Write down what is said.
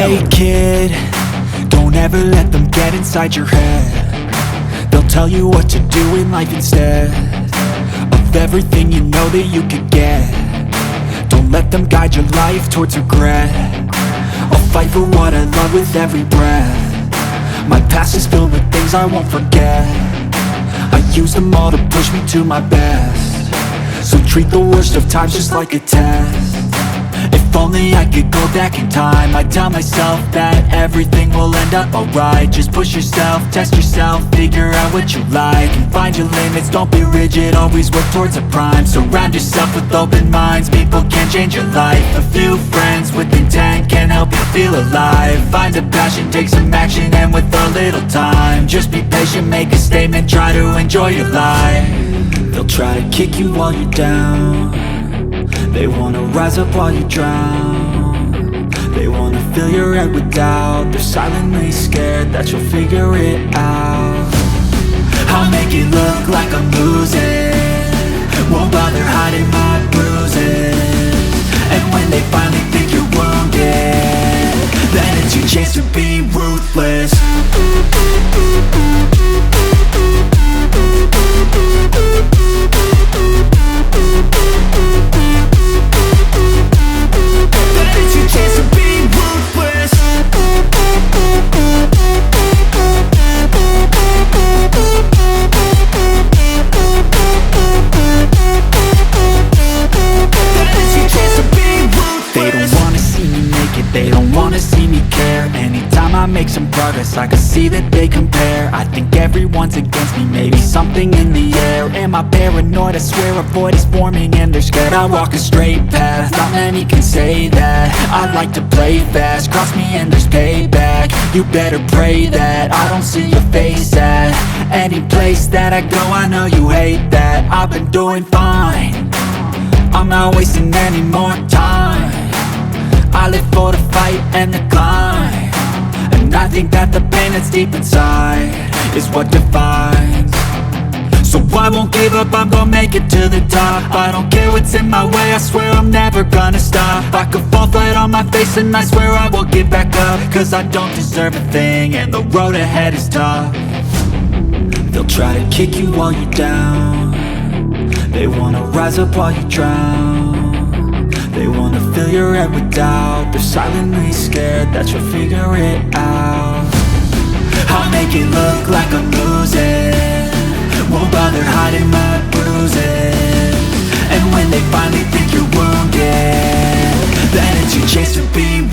Hey kid, don't ever let them get inside your head. They'll tell you what to do in life instead of everything you know that you could get. Don't let them guide your life towards regret. I'll fight for what I love with every breath. My past is filled with things I won't forget. I use them all to push me to my best. So treat the worst of times just like a test. If only I could go back in time, I'd tell myself that everything will end up alright. Just push yourself, test yourself, figure out what you like, and find your limits, don't be rigid, always work towards a prime. Surround yourself with open minds, people can change your life. A few friends with intent can help you feel alive. Find a passion, take some action, and with a little time, just be patient, make a statement, try to enjoy your life. They'll try to kick you while you're down. They wanna rise up while you drown. They wanna fill your head with doubt. They're silently scared that you'll figure it out. I'll make it look like I'm losing, won't bother hiding my bruises. And when they finally think you're wounded, then it's your chance to be ruthless. They don't wanna see me care. Anytime I make some progress, I can see that they compare. I think everyone's against me, maybe something in the air. Am I paranoid? I swear a void is forming and they're scared. I walk a straight path, not many can say that. I like to play fast, cross me and there's payback. You better pray that I don't see your face at any place that I go. I know you hate that. I've been doing fine, I'm not wasting any more time. I live for the fight and the climb, and I think that the pain that's deep inside is what defines. So I won't give up, I'm gonna make it to the top. I don't care what's in my way, I swear I'm never gonna stop. I could fall flat on my face and I swear I will get back up, cause I don't deserve a thing and the road ahead is tough. They'll try to kick you while you're down. They wanna rise up while you drown. They wanna fill your head with doubt. They're silently scared that you'll figure it out. I'll make it look like I'm losing, won't bother hiding my bruises. And when they finally think you're wounded, then it's your chance to be